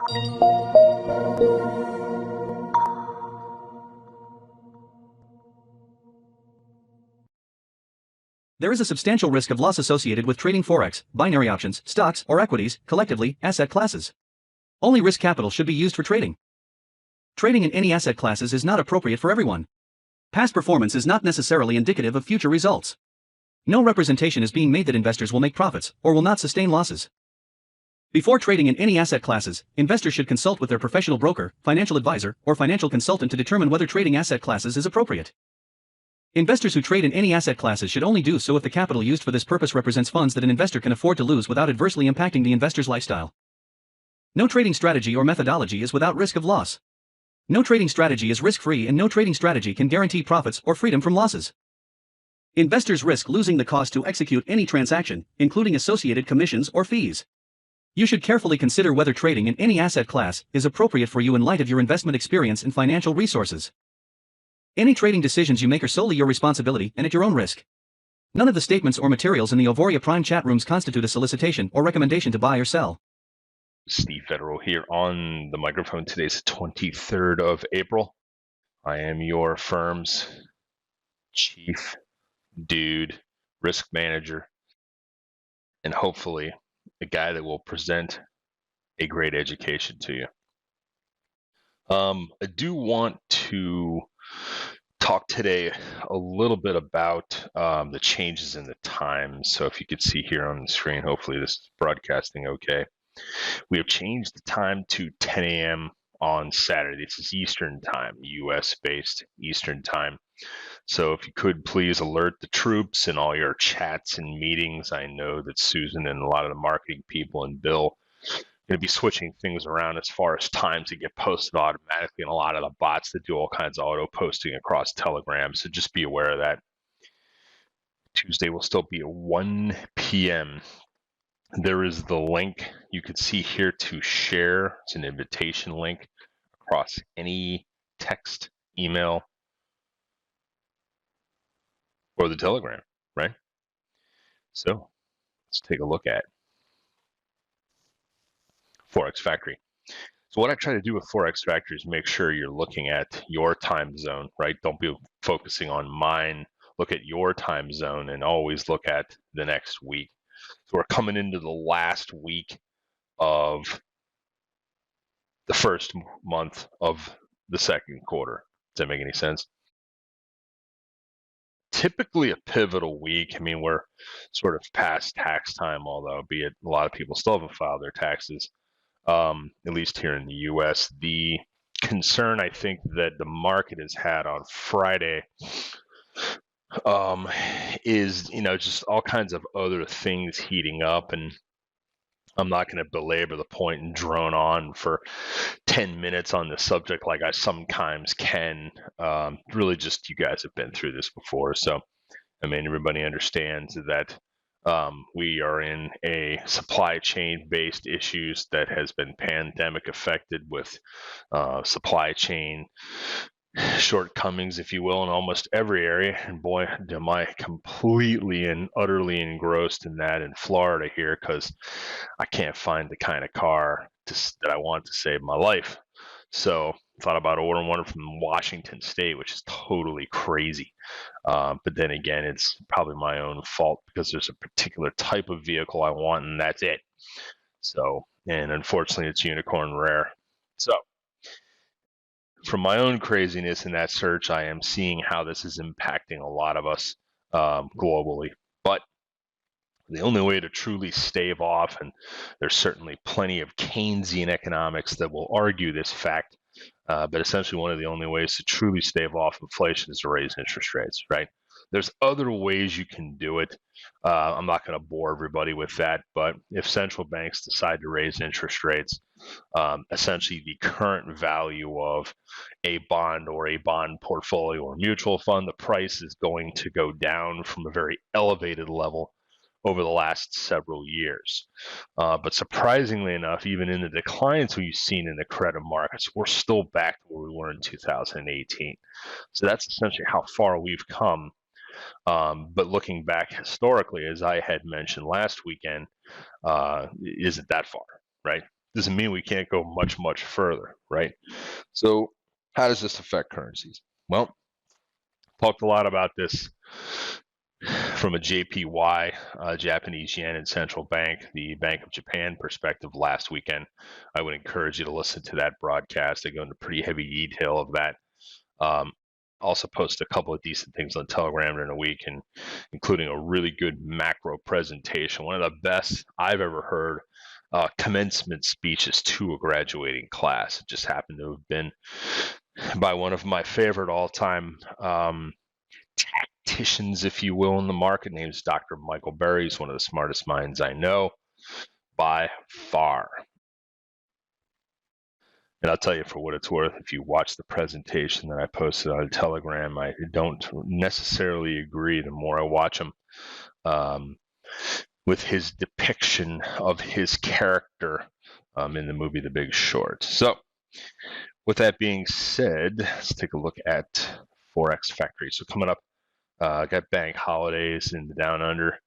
There is a substantial risk of loss associated with trading forex, binary options, stocks, or equities, collectively, asset classes. Only risk capital should be used for trading. Trading in any asset classes is not appropriate for everyone. Past performance is not necessarily indicative of future results. No representation is being made that investors will make profits, or will not sustain losses. Before trading in any asset classes, investors should consult with their professional broker, financial advisor, or financial consultant to determine whether trading asset classes is appropriate. Investors who trade in any asset classes should only do so if the capital used for this purpose represents funds that an investor can afford to lose without adversely impacting the investor's lifestyle. No trading strategy or methodology is without risk of loss. No trading strategy is risk-free, and no trading strategy can guarantee profits or freedom from losses. Investors risk losing the cost to execute any transaction, including associated commissions or fees. You should carefully consider whether trading in any asset class is appropriate for you in light of your investment experience and financial resources. Any trading decisions you make are solely your responsibility and at your own risk. None of the statements or materials in the Auvoria Prime chat rooms constitute a solicitation or recommendation to buy or sell. Steve Federal here on the microphone. Today's the 23rd of April. I am your firm's chief dude, risk manager, and hopefully a guy that will present a great education to you. I do want to talk today a little bit about the changes in the times. So if you could see here on the screen, hopefully this is broadcasting okay. We have changed the time to 10 a.m. on Saturday. This is Eastern time, US-based Eastern time. So if you could please alert the troops in all your chats and meetings. I know that Susan and a lot of the marketing people and Bill going to be switching things around as far as times that get posted automatically, and a lot of the bots that do all kinds of auto posting across Telegram. So just be aware of that. Tuesday will still be at 1 p.m. There is the link you could see here to share. It's an invitation link across any text, email, or the Telegram, right? So let's take a look at Forex Factory. So what I try to do with Forex Factory is make sure you're looking at your time zone, right? Don't be focusing on mine. Look at your time zone and always look at the next week. So we're coming into the last week of the first month of the second quarter. Does that make any sense? Typically a pivotal week. I mean, we're sort of past tax time, although be it a lot of people still haven't filed their taxes. At least here in the US. The concern I think that the market has had on Friday is, just all kinds of other things heating up, and I'm not going to belabor the point and drone on for 10 minutes on the subject like I sometimes can. Really just you guys have been through this before. So, I mean, everybody understands that we are in a supply chain based issues that has been pandemic affected with supply chain shortcomings, if you will, in almost every area. And boy, am I completely and utterly engrossed in that in Florida here, because I can't find the kind of car that I want to save my life. So thought about ordering one from Washington State, which is totally crazy. But then again, it's probably my own fault because there's a particular type of vehicle I want, and that's it. So, and unfortunately, it's unicorn rare. So, from my own craziness in that search, I am seeing how this is impacting a lot of us globally. But the only way to truly stave off, and there's certainly plenty of Keynesian economics that will argue this fact, but essentially one of the only ways to truly stave off inflation is to raise interest rates, right? There's other ways you can do it. I'm not going to bore everybody with that, but if central banks decide to raise interest rates, essentially the current value of a bond or a bond portfolio or mutual fund, the price is going to go down from a very elevated level over the last several years. But surprisingly enough, even in the declines we've seen in the credit markets, we're still back to where we were in 2018. So that's essentially how far we've come. But looking back historically, as I had mentioned last weekend, isn't that far, right? doesn't mean we can't go much, much further, right? So how does this affect currencies? Well, talked a lot about this from a JPY, Japanese yen and central bank, the Bank of Japan perspective last weekend. I would encourage you to listen to that broadcast. I go into pretty heavy detail of that. Also post a couple of decent things on Telegram during the week, and including a really good macro presentation. One of the best I've ever heard commencement speeches to a graduating class. It just happened to have been by one of my favorite all-time tacticians, if you will, in the market. Name's Dr. Michael Berry. He's one of the smartest minds I know by far. And I'll tell you, for what it's worth, if you watch the presentation that I posted on Telegram, I don't necessarily agree the more I watch him with his depiction of his character in the movie The Big Short. So with that being said, let's take a look at Forex Factory. So coming up, got bank holidays in the Down Under.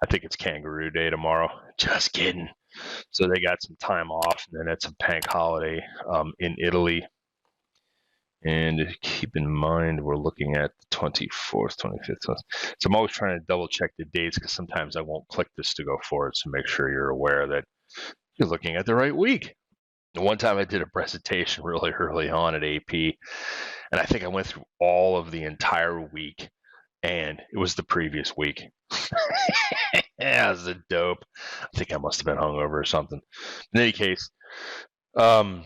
I think it's Kangaroo Day tomorrow. Just kidding. So they got some time off, and then it's a bank holiday in Italy. And keep in mind, we're looking at the 24th, 25th. So I'm always trying to double check the dates because sometimes I won't click this to go forward. So make sure you're aware that you're looking at the right week. And one time I did a presentation really early on at AP, and I think I went through all of the entire week, and it was the previous week. Yeah, it was a dope. I think I must have been hungover or something. In any case, what's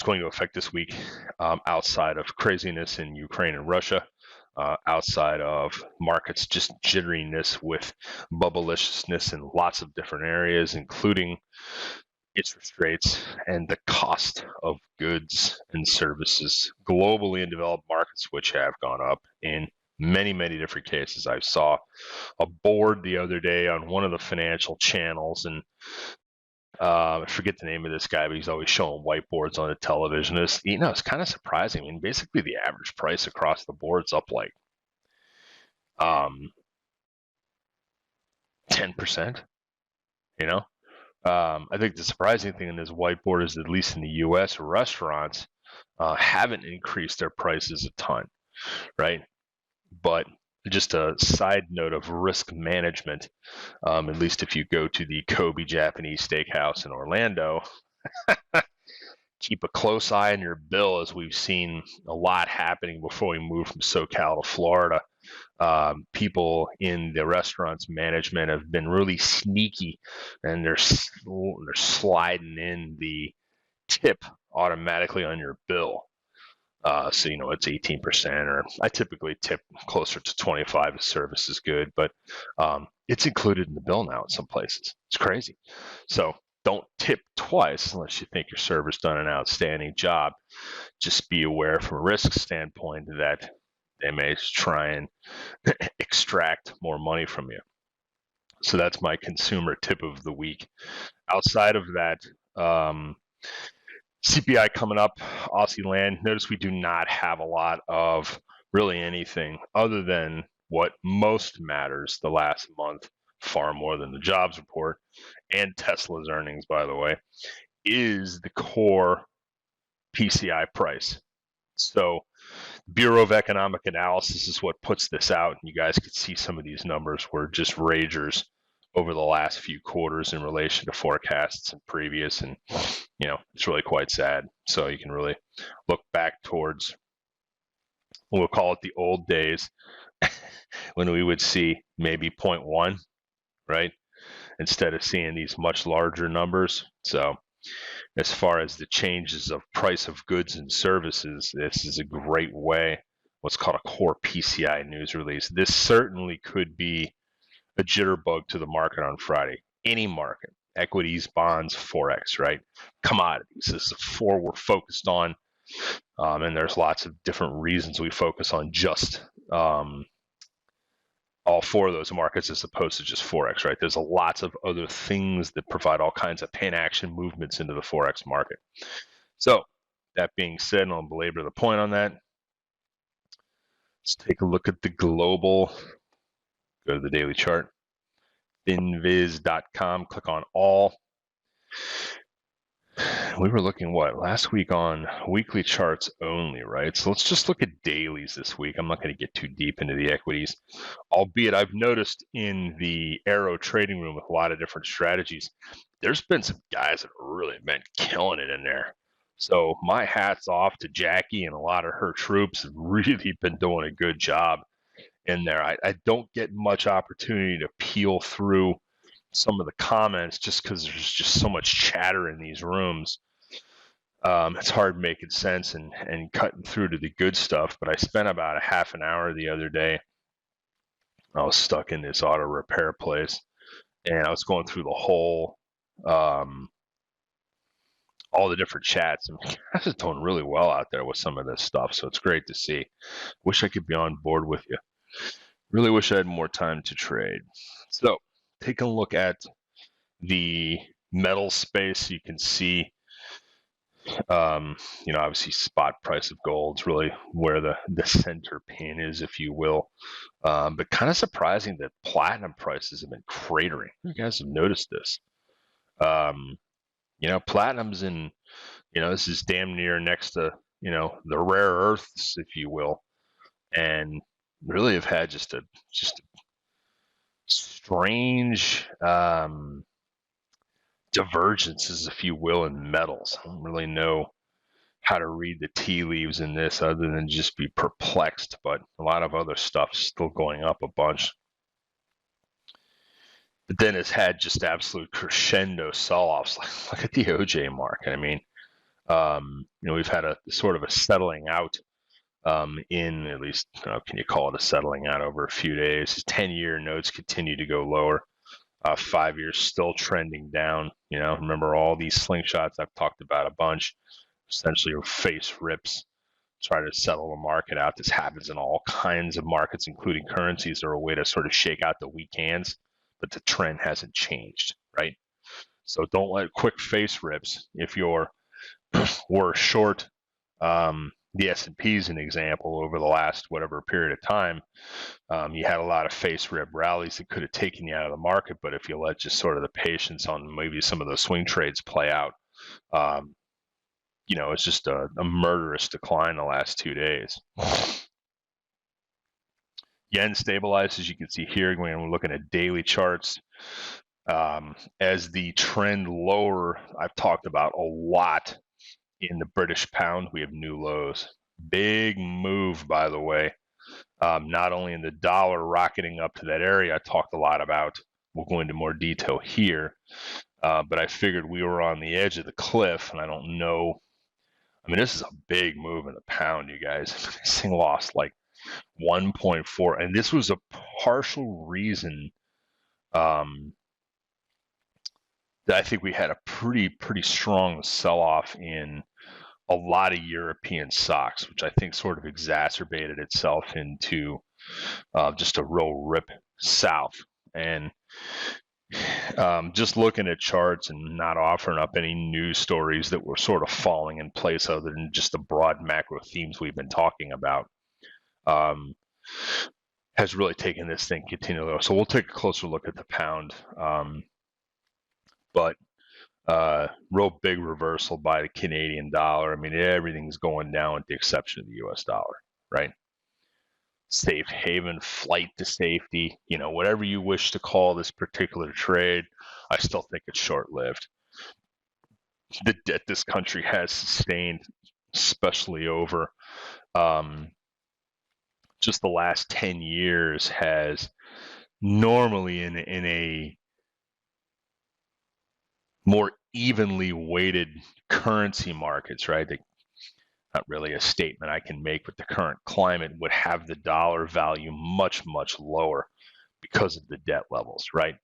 going to affect this week outside of craziness in Ukraine and Russia, outside of markets just jitteriness with bubbleiciousness in lots of different areas, including interest rates and the cost of goods and services globally in developed markets, which have gone up in many, many different cases. I saw a board the other day on one of the financial channels, and I forget the name of this guy, but he's always showing whiteboards on the television. It's kind of surprising. I mean, basically the average price across the board's up like 10%, you know? I think the surprising thing in this whiteboard is that, at least in the U.S., restaurants haven't increased their prices a ton, right? But just a side note of risk management, at least if you go to the Kobe Japanese Steakhouse in Orlando, keep a close eye on your bill, as we've seen a lot happening before we moved from SoCal to Florida. People in the restaurant's management have been really sneaky, and they're sliding in the tip automatically on your bill. So it's 18%, or I typically tip closer to 25 if service is good, but it's included in the bill now in some places. It's crazy. So don't tip twice unless you think your server's done an outstanding job. Just be aware from a risk standpoint that they may try and extract more money from you. So that's my consumer tip of the week. Outside of that, CPI coming up, Aussie land. Notice we do not have a lot of really anything other than what most matters the last month, far more than the jobs report and Tesla's earnings, by the way, is the core PCI price. So Bureau of Economic Analysis is what puts this out, and you guys can see some of these numbers were just ragers over the last few quarters in relation to forecasts and previous, and it's really quite sad. So you can really look back towards, we'll call it the old days, when we would see maybe 0.1, right, instead of seeing these much larger numbers. So as far as the changes of price of goods and services, this is a great way, what's called a core PCI news release. This certainly could be a jitterbug to the market on Friday. Any market, equities, bonds, Forex, right? Commodities. This is the four we're focused on. And there's lots of different reasons we focus on just all four of those markets as opposed to just Forex, right? There's lots of other things that provide all kinds of pan-action movements into the Forex market. So that being said, and I'll belabor the point on that, let's take a look at the global, go to the daily chart. finviz.com, click on all. We were looking last week on weekly charts only, right? So let's just look at dailies this week. I'm not going to get too deep into the equities, albeit I've noticed in the Arrow trading room with a lot of different strategies, there's been some guys that have really been killing it in there. So my hat's off to Jackie and a lot of her troops have really been doing a good job in there. I don't get much opportunity to peel through some of the comments just because there's just so much chatter in these rooms. It's hard making sense and cutting through to the good stuff. But I spent about a half an hour the other day. I was stuck in this auto repair place, and I was going through the whole, all the different chats. And I was doing really well out there with some of this stuff. So it's great to see. Wish I could be on board with you. Really wish I had more time to trade. So take a look at the metal space. You can see obviously spot price of gold is really where the center pin is, if you will. But kind of surprising that platinum prices have been cratering. You guys have noticed this. Platinum's in, this is damn near next to, the rare earths, if you will, and really have had just a strange divergences, if you will, in metals. I don't really know how to read the tea leaves in this other than just be perplexed, but a lot of other stuff still going up a bunch. But then it's had just absolute crescendo sell-offs. Look at the OJ market. I mean, we've had a sort of a settling out in at least, can you call it a settling out over a few days? 10-year notes continue to go lower. 5 years still trending down. Remember all these slingshots I've talked about a bunch. Essentially, face rips, try to settle the market out. This happens in all kinds of markets, including currencies. They're a way to sort of shake out the weak hands, but the trend hasn't changed, right? So don't let quick face rips. If you're were short the S&P is an example over the last whatever period of time, you had a lot of face rip rallies that could have taken you out of the market. But if you let just sort of the patience on maybe some of those swing trades play out, it's just a murderous decline the last 2 days. Yen stabilizes, you can see here when we're looking at daily charts. As the trend lower, I've talked about a lot in the British pound, we have new lows. Big move, by the way. Not only in the dollar rocketing up to that area I talked a lot about. We'll go into more detail here. But I figured we were on the edge of the cliff, and I don't know. I mean, this is a big move in the pound, you guys. This thing lost like 1.4, and this was a partial reason that I think we had a pretty strong sell-off in a lot of European stocks, which I think sort of exacerbated itself into just a real rip south. And just looking at charts and not offering up any news stories that were sort of falling in place other than just the broad macro themes we've been talking about, has really taken this thing continually. So we'll take a closer look at the pound. But real big reversal by the Canadian dollar. I mean, everything's going down with the exception of the US dollar, right? Safe haven, flight to safety, whatever you wish to call this particular trade, I still think it's short-lived. The debt this country has sustained, especially over just the last 10 years, has normally in a more evenly weighted currency markets, right? Not really a statement I can make, but the current climate would have the dollar value much lower because of the debt levels, right?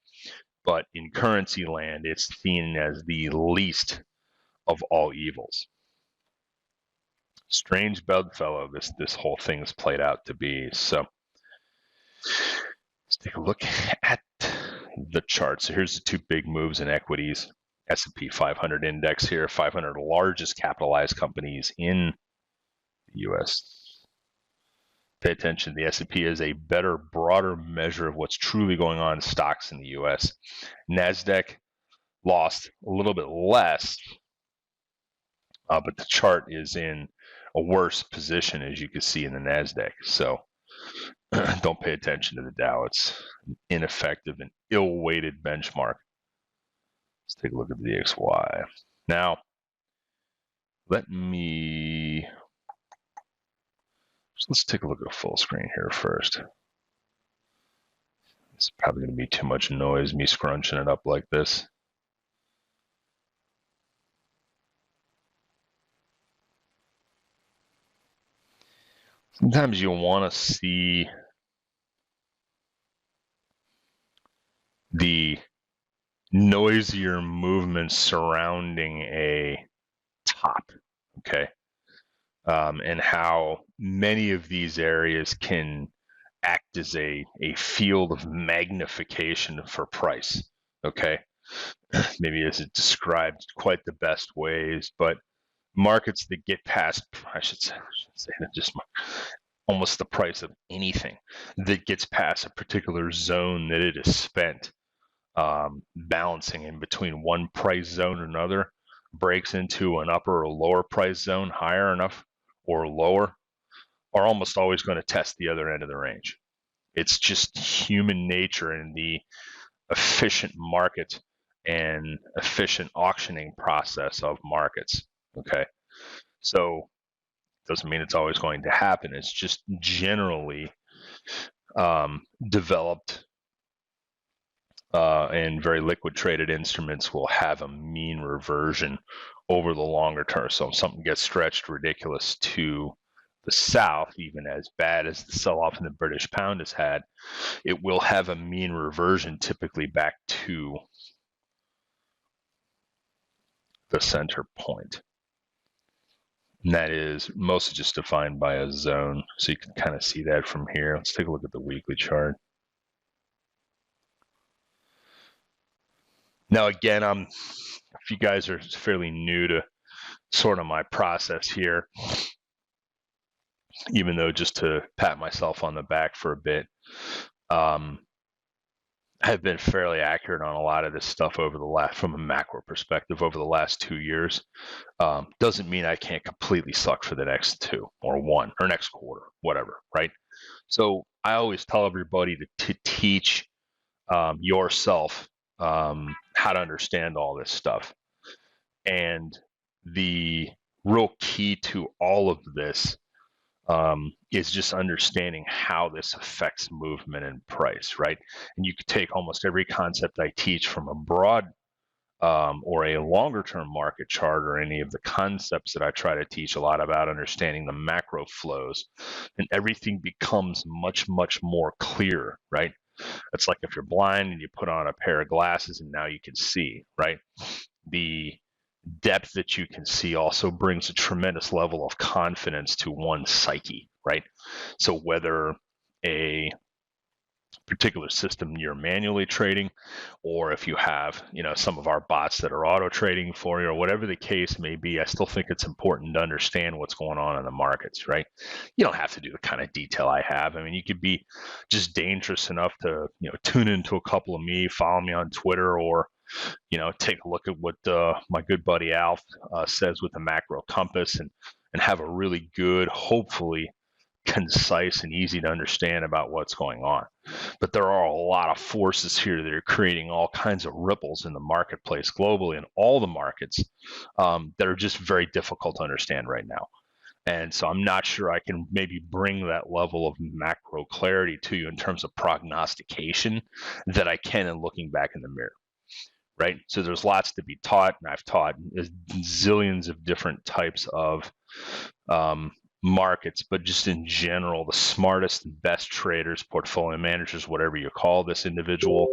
But in currency land, it's seen as the least of all evils. Strange bedfellow this whole thing's played out to be. So let's take a look at the chart. So here's the two big moves in equities. S&P 500 index here, 500 largest capitalized companies in the U.S. pay attention. The S&P is a better, broader measure of what's truly going on in stocks in the U.S. NASDAQ lost a little bit less, but the chart is in a worse position, as you can see in the NASDAQ. So don't pay attention to the Dow. It's an ineffective and ill-weighted benchmark. Let's take a look at the DXY. Now, let's take a look at full screen here first. It's probably going to be too much noise, me scrunching it up like this. Sometimes you want to see the noisier movements surrounding a top, okay? And how many of these areas can act as a field of magnification for price, okay? Maybe isn't described quite the best ways, but markets that get past, I should say just almost the price of anything that gets past a particular zone that it is spent balancing in between one price zone and another, breaks into an upper or lower price zone, higher enough or lower, are almost always going to test the other end of the range. It's just human nature in the efficient market and efficient auctioning process of markets. Okay. So doesn't mean it's always going to happen. It's just generally developed and very liquid traded instruments will have a mean reversion over the longer term. So if something gets stretched ridiculous to the south, even as bad as the sell-off in the British pound has had, it will have a mean reversion typically back to the center point. And that is mostly just defined by a zone. So you can kind of see that from here. Let's take a look at the weekly chart. Now, again, if you guys are fairly new to sort of my process here, even though just to pat myself on the back for a bit, have been fairly accurate on a lot of this stuff over the last, from a macro perspective, over the last 2 years. Doesn't mean I can't completely suck for the next 2 or 1 or next quarter, whatever, right? So I always tell everybody to teach yourself how to understand all this stuff. And the real key to all of this is just understanding how this affects movement and price, right? And you could take almost every concept I teach from a broad or a longer term market chart, or any of the concepts that I try to teach a lot about understanding the macro flows, and everything becomes much, much more clear, right? It's like if you're blind and you put on a pair of glasses and now you can see, right? The depth that you can see also brings a tremendous level of confidence to one's psyche, right? So whether a particular system you're manually trading, or if you have, some of our bots that are auto trading for you, or whatever the case may be, I still think it's important to understand what's going on in the markets, right? You don't have to do the kind of detail I have. I mean, you could be just dangerous enough to, tune into a couple of me, follow me on Twitter, or take a look at what my good buddy Alf says with the macro compass, and have a really good, hopefully concise and easy to understand about what's going on. But there are a lot of forces here that are creating all kinds of ripples in the marketplace globally, in all the markets, that are just very difficult to understand right now. And so I'm not sure I can maybe bring that level of macro clarity to you in terms of prognostication that I can in looking back in the mirror. Right? So there's lots to be taught, and I've taught zillions of different types of markets, but just in general, the smartest and best traders, portfolio managers, whatever you call this individual,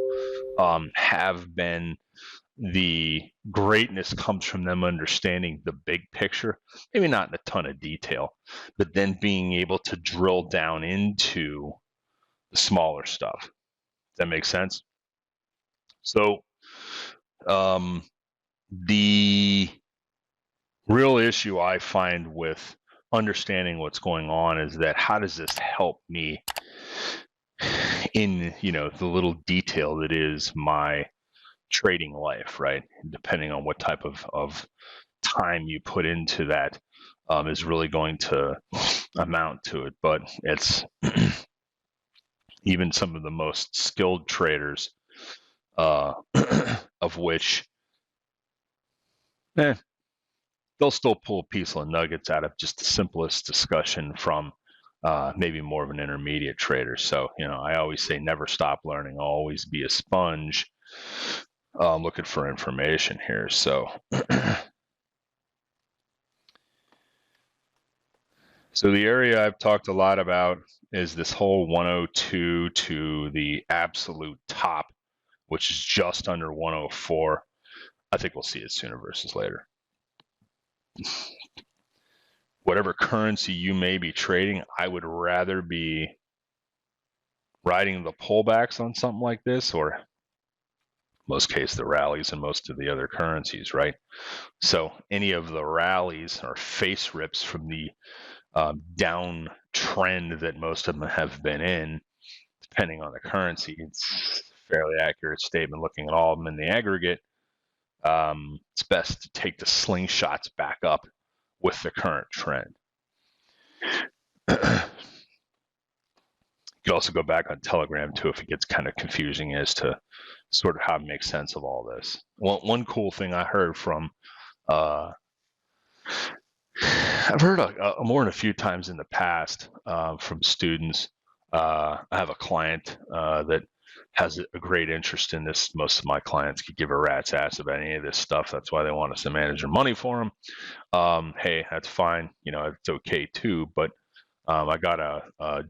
have been, the greatness comes from them understanding the big picture, maybe not in a ton of detail, but then being able to drill down into the smaller stuff. Does that make sense? So the real issue I find with understanding what's going on is that how does this help me in, the little detail that is my trading life, right? Depending on what type of time you put into that, is really going to amount to it. But it's even some of the most skilled traders, uh, of which they'll still pull a piece of nuggets out of just the simplest discussion from maybe more of an intermediate trader. So, I always say never stop learning, always be a sponge, looking for information here. So, so the area I've talked a lot about is this whole 102 to the absolute top, which is just under 104. I think we'll see it sooner versus later. Whatever currency you may be trading, I would rather be riding the pullbacks on something like this, or most cases the rallies and most of the other currencies, right? So any of the rallies or face rips from the down trend that most of them have been in, depending on the currency, it's a fairly accurate statement looking at all of them in the aggregate. It's best to take the slingshots back up with the current trend. You could also go back on Telegram too if it gets kind of confusing as to sort of how to make sense of all this. One cool thing I heard from, I've heard more than a few times in the past from students. I have a client that has a great interest in this. Most of my clients could give a rat's ass about any of this stuff. That's why they want us to manage their money for them. Hey, that's fine. It's okay too. But I got a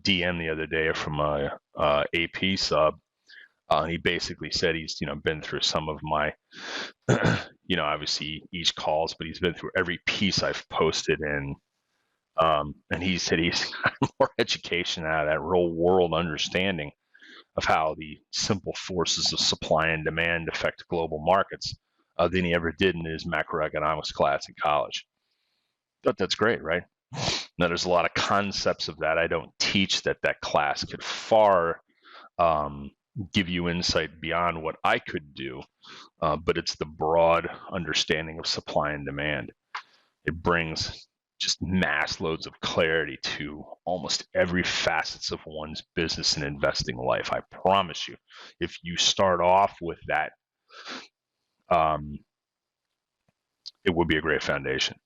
DM the other day from a AP sub. He basically said he's been through some of my obviously each calls, but he's been through every piece I've posted in. And he said he's got more education out of that real world understanding of how the simple forces of supply and demand affect global markets than he ever did in his macroeconomics class in college. But that's great, right? Now, there's a lot of concepts of that I don't teach that class could far give you insight beyond what I could do, but it's the broad understanding of supply and demand. It brings just mass loads of clarity to almost every facets of one's business and investing life. I promise you, if you start off with that, it would be a great foundation.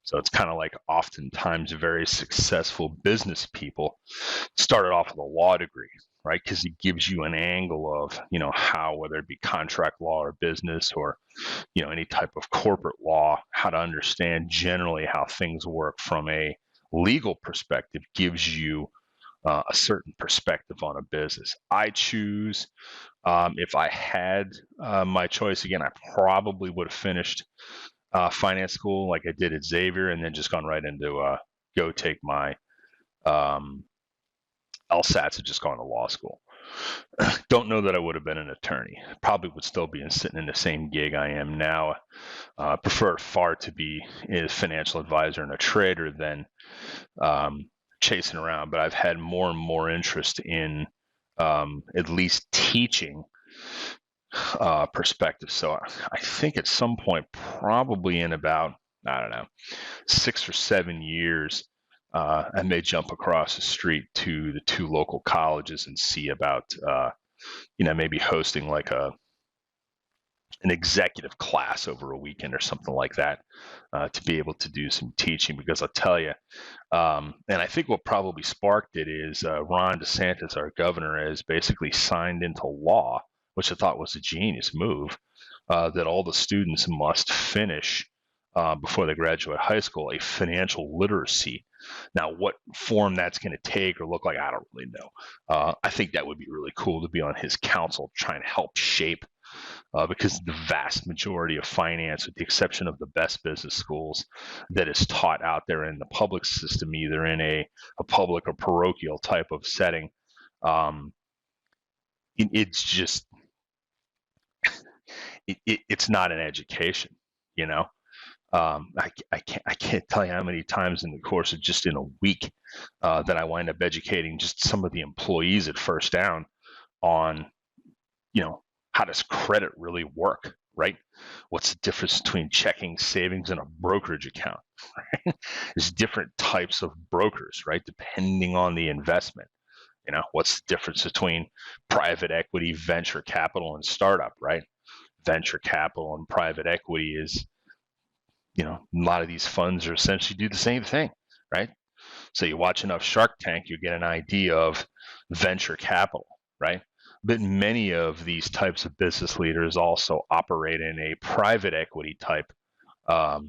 So it's kind of like oftentimes very successful business people started off with a law degree, right? Because it gives you an angle of, how, whether it be contract law or business or, any type of corporate law, how to understand generally how things work from a legal perspective gives you a certain perspective on a business. I choose, if I had my choice again, I probably would have finished finance school like I did at Xavier, and then just gone right into go take my LSATs and just gone to law school. Don't know that I would have been an attorney. Probably would still be sitting in the same gig I am now. Prefer far to be a financial advisor and a trader than chasing around. But I've had more and more interest in at least teaching perspective. So I think at some point, probably in about, I don't know, 6 or 7 years, I may jump across the street to the 2 local colleges and see about, maybe hosting like an executive class over a weekend or something like that, to be able to do some teaching. Because I'll tell you, and I think what probably sparked it is Ron DeSantis, our governor, has basically signed into law, which I thought was a genius move, that all the students must finish before they graduate high school a financial literacy. Now, what form that's going to take or look like, I don't really know. I think that would be really cool to be on his council, trying to help shape, because the vast majority of finance, with the exception of the best business schools, that is taught out there in the public system, either in a public or parochial type of setting, it's just, it's not an education, I can't tell you how many times in the course of just in a week that I wind up educating just some of the employees at First Down on, how does credit really work, right? What's the difference between checking, savings, and a brokerage account? Right? There's different types of brokers, right? Depending on the investment. What's the difference between private equity, venture capital, and startup, right? Venture capital and private equity is, a lot of these funds are essentially do the same thing, right? So you watch enough Shark Tank, you get an idea of venture capital, right? But many of these types of business leaders also operate in a private equity type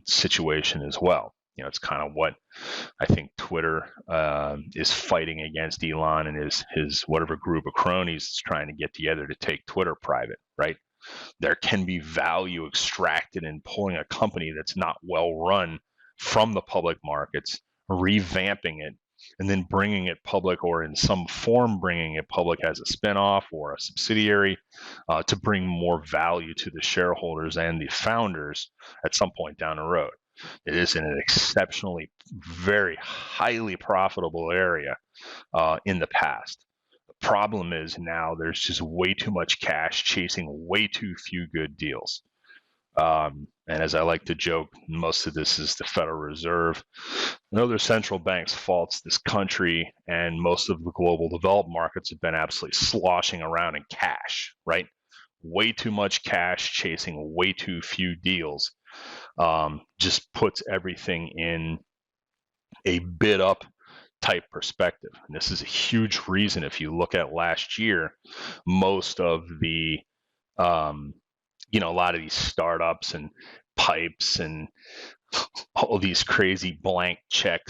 situation as well. It's kind of what I think Twitter is fighting against Elon and his whatever group of cronies is trying to get together to take Twitter private, right? There can be value extracted in pulling a company that's not well run from the public markets, revamping it, and then bringing it public, or in some form bringing it public as a spinoff or a subsidiary, to bring more value to the shareholders and the founders at some point down the road. It is in an exceptionally, very highly profitable area in the past. The problem is now there's just way too much cash chasing way too few good deals. And as I like to joke, most of this is the Federal Reserve and other central banks' faults. This country and most of the global developed markets have been absolutely sloshing around in cash, right? Way too much cash chasing way too few deals. Just puts everything in a bid up type perspective. And this is a huge reason. If you look at last year, most of the a lot of these startups and pipes and all these crazy blank check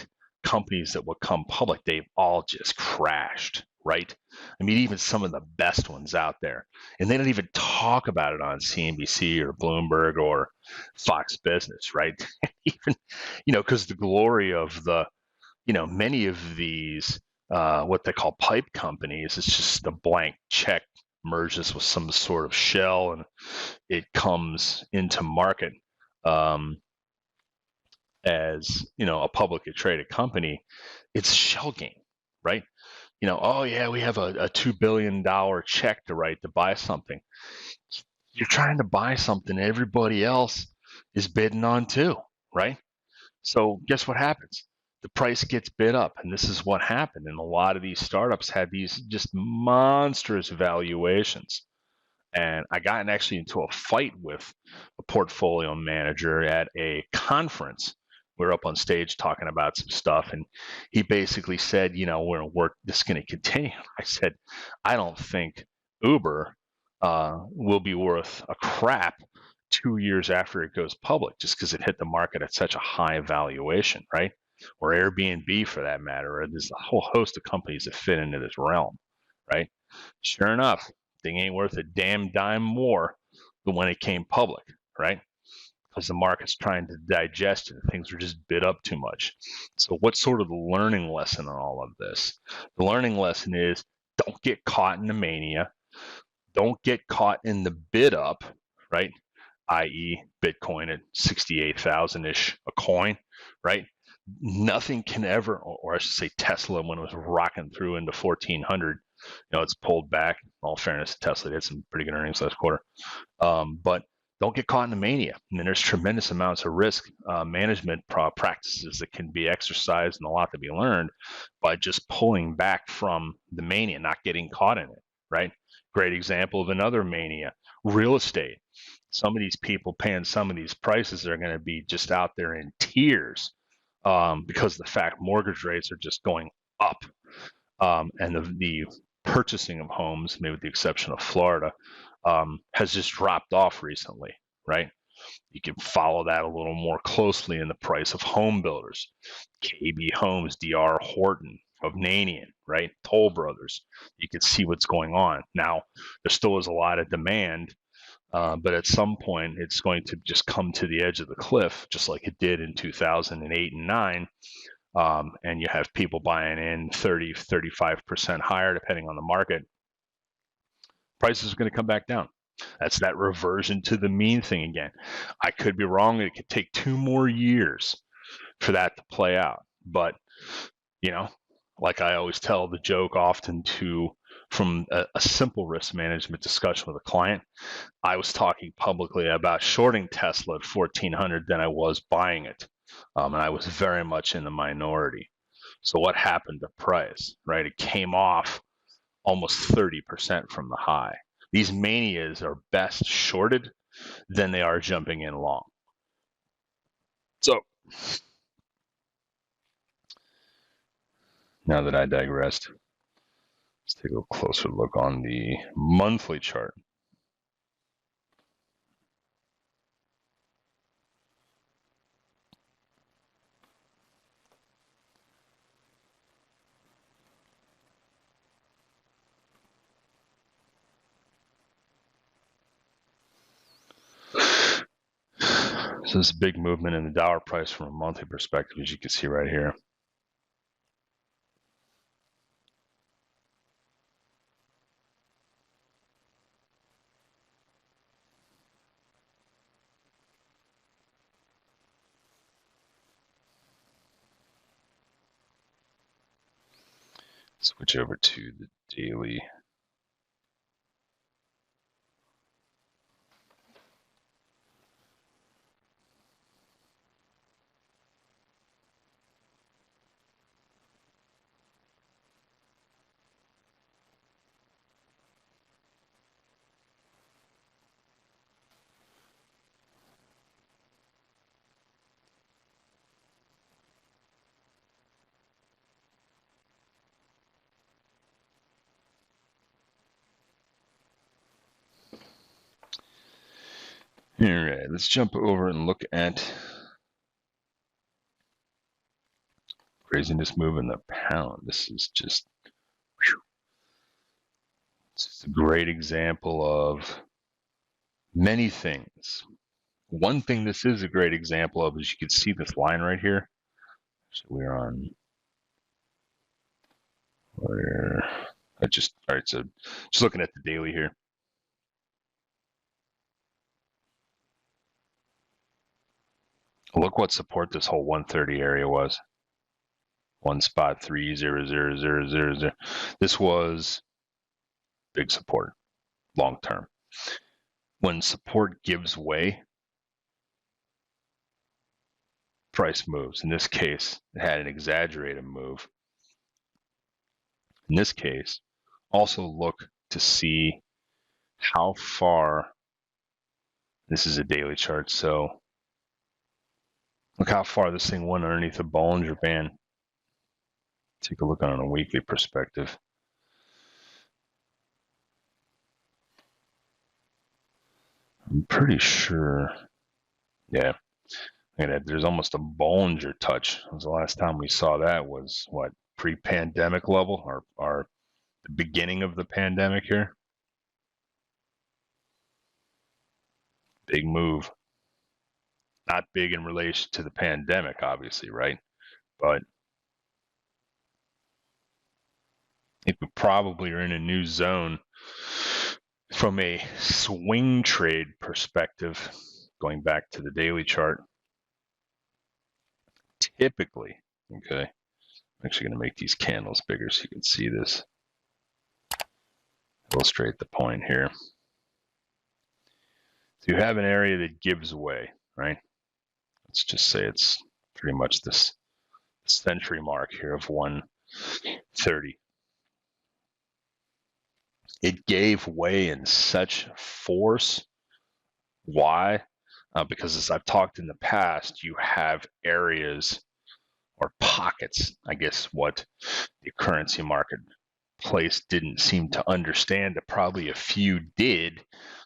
companies that would come public, they've all just crashed, right? I mean, even some of the best ones out there, and they don't even talk about it on CNBC or Bloomberg or Fox Business, right? Even, because the glory of the, many of these, what they call pipe companies, it's just the blank check merges with some sort of shell and it comes into market as a publicly traded company. It's a shell game, right? Oh yeah, we have a $2 billion check to write to buy something. You're trying to buy something everybody else is bidding on too, right? So guess what happens? The price gets bid up, and this is what happened. And a lot of these startups had these just monstrous valuations. And I got actually into a fight with a portfolio manager at a conference. We were up on stage talking about some stuff, and he basically said, this is going to continue. I said, I don't think Uber will be worth a crap 2 years after it goes public, just because it hit the market at such a high valuation, right? Or Airbnb, for that matter. Or there's a whole host of companies that fit into this realm, right? Sure enough, thing ain't worth a damn dime more than when it came public, right? Because the market's trying to digest it. Things are just bid up too much. So what's sort of the learning lesson in all of this? The learning lesson is don't get caught in the mania. Don't get caught in the bid up, right? i.e. Bitcoin at 68,000-ish a coin, right? Nothing can ever, or I should say Tesla when it was rocking through into 1,400, it's pulled back. In all fairness, Tesla did some pretty good earnings last quarter. But don't get caught in the mania. And then there's tremendous amounts of risk management practices that can be exercised and a lot to be learned by just pulling back from the mania, not getting caught in it, right? Great example of another mania, real estate. Some of these people paying some of these prices are going to be just out there in tears because the fact mortgage rates are just going up. And the purchasing of homes, maybe with the exception of Florida, has just dropped off recently, right? You can follow that a little more closely in the price of home builders. KB Homes, DR Horton, Hovnanian, right? Toll Brothers. You can see what's going on. Now, there still is a lot of demand, but at some point, it's going to just come to the edge of the cliff, just like it did in 2008 and 9. And you have people buying in 30, 35% higher, depending on the market. Prices are going to come back down. That's that reversion to the mean thing again. I could be wrong. It could take 2 more years for that to play out. But, like I always tell the joke often from a simple risk management discussion with a client, I was talking publicly about shorting Tesla at 1,400 than I was buying it. And I was very much in the minority. So what happened to price, right? It came off almost 30% from the high. These manias are best shorted than they are jumping in long. So now that I digressed, let's take a closer look on the monthly chart. So this is a big movement in the dollar price from a monthly perspective, as you can see right here. Switch over to the daily. All right, let's jump over and look at craziness move in the pound. This is just, it's a great example of many things. One thing this is a great example of is you can see this line right here. So we're on where I just, all right, so just looking at the daily here. Look what support this whole 130 area was. 1.30000. This was big support, long term. When support gives way, price moves. In this case, it had an exaggerated move. In this case, also look to see how far, this is a daily chart, so look how far this thing went underneath the Bollinger Band. Take a look on a weekly perspective. I'm pretty sure, yeah, there's almost a Bollinger touch. It was the last time we saw that was, what, pre-pandemic level, or the beginning of the pandemic here. Big move. Not big in relation to the pandemic, obviously, right? But I think we probably are in a new zone from a swing trade perspective, going back to the daily chart. Typically, okay, I'm actually going to make these candles bigger so you can see this. Illustrate the point here. So you have an area that gives way, right? Let's just say it's pretty much this century mark here of 130. It gave way in such force. Why? Because as I've talked in the past, you have areas or pockets, I guess, what the currency marketplace didn't seem to understand, that probably a few did.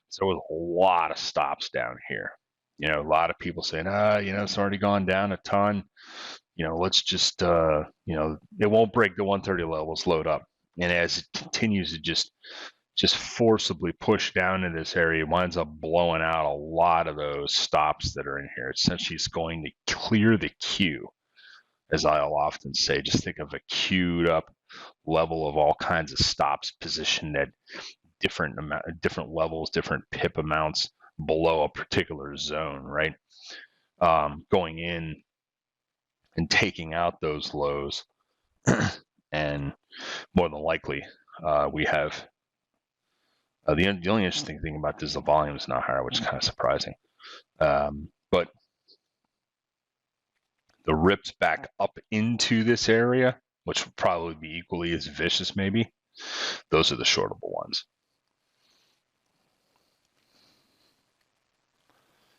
So there was a lot of stops down here. A lot of people saying, it's already gone down a ton. Let's just, it won't break the 130 levels, load up. And as it continues to just forcibly push down in this area, it winds up blowing out a lot of those stops that are in here. Essentially, it's going to clear the queue, as I'll often say. Just think of a queued up level of all kinds of stops positioned at different levels, different pip amounts below a particular zone, right? Going in and taking out those lows, and more than likely, we have the only interesting thing about this is the volume is not higher, which is kind of surprising. But the rips back up into this area, which would probably be equally as vicious, maybe. Those are the shortable ones.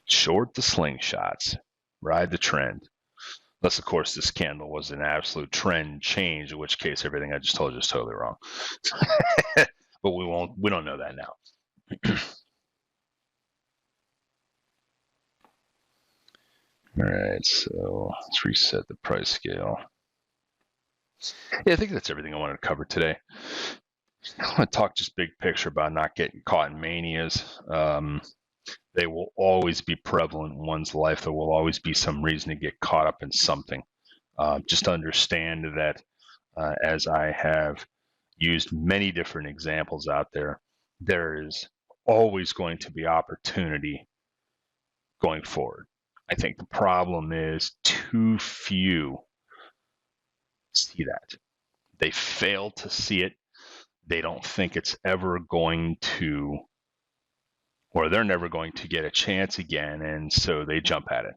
Short the slingshots, ride the trend. Unless, of course, this candle was an absolute trend change, in which case everything I just told you is totally wrong. But we don't know that now. All right, so let's reset the price scale. Yeah, I think that's everything I wanted to cover today. I want to talk just big picture about not getting caught in manias. They will always be prevalent in one's life. There will always be some reason to get caught up in something. Just understand that as I have used many different examples out there, there is always going to be opportunity going forward. I think the problem is too few see that. They fail to see it. They don't think it's ever going to, or they're never going to get a chance again, and so they jump at it.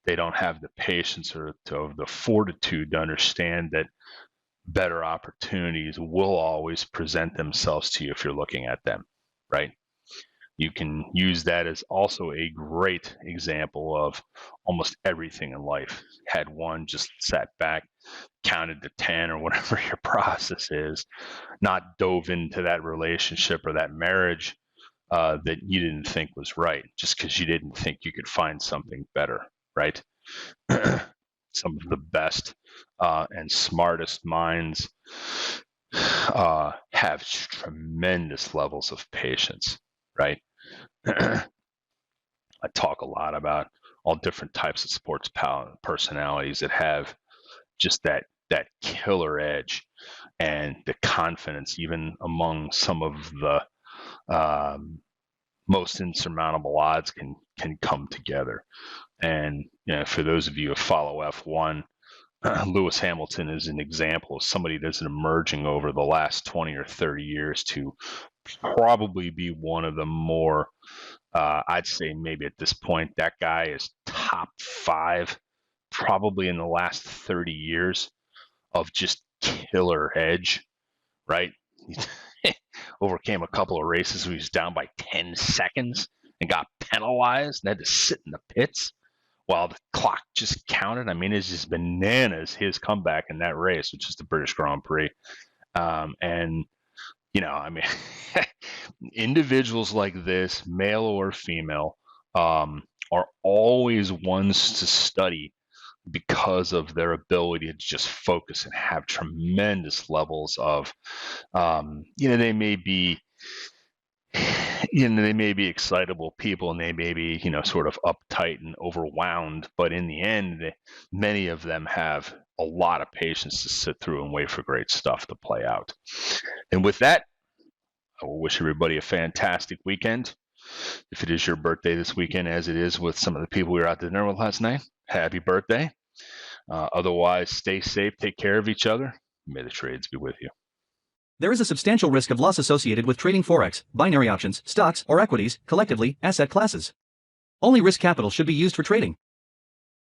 They don't have the patience or the fortitude to understand that better opportunities will always present themselves to you if you're looking at them, right? You can use that as also a great example of almost everything in life. Had one, just sat back, counted to 10 or whatever your process is, not dove into that relationship or that marriage that you didn't think was right, just because you didn't think you could find something better, right? Some of the best and smartest minds have tremendous levels of patience, right? I talk a lot about all different types of sports personalities that have just that killer edge and the confidence, even among some of the most insurmountable odds can come together. And for those of you who follow F1, Lewis Hamilton is an example of somebody that's emerging over the last 20 or 30 years to probably be one of the more, I'd say maybe at this point, that guy is top 5, probably in the last 30 years of just killer edge, right? He overcame a couple of races where he was down by 10 seconds and got penalized and had to sit in the pits while the clock just counted. I mean, it's just bananas, his comeback in that race, which is the British Grand Prix. And, I mean, individuals like this, male or female, are always ones to study because of their ability to just focus and have tremendous levels of, they may be excitable people and they may be, sort of uptight and overwhelmed, but in the end, many of them have a lot of patience to sit through and wait for great stuff to play out. And with that, I will wish everybody a fantastic weekend. If it is your birthday this weekend, as it is with some of the people we were out to dinner with last night, happy birthday. Otherwise, stay safe, take care of each other. May the trades be with you. There is a substantial risk of loss associated with trading Forex, binary options, stocks, or equities, collectively, asset classes. Only risk capital should be used for trading.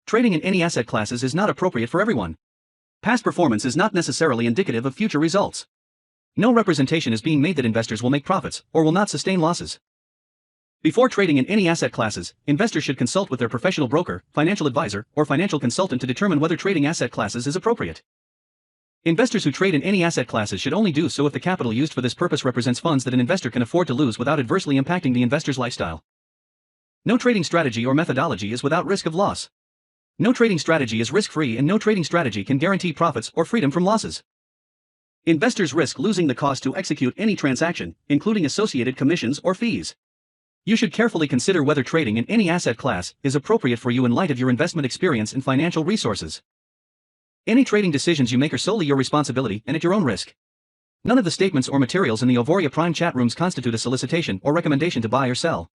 Trading in any asset classes is not appropriate for everyone. Past performance is not necessarily indicative of future results. No representation is being made that investors will make profits or will not sustain losses. Before trading in any asset classes, investors should consult with their professional broker, financial advisor, or financial consultant to determine whether trading asset classes is appropriate. Investors who trade in any asset classes should only do so if the capital used for this purpose represents funds that an investor can afford to lose without adversely impacting the investor's lifestyle. No trading strategy or methodology is without risk of loss. No trading strategy is risk-free, and no trading strategy can guarantee profits or freedom from losses. Investors risk losing the cost to execute any transaction, including associated commissions or fees. You should carefully consider whether trading in any asset class is appropriate for you in light of your investment experience and financial resources. Any trading decisions you make are solely your responsibility and at your own risk. None of the statements or materials in the Auvoria Prime chat rooms constitute a solicitation or recommendation to buy or sell.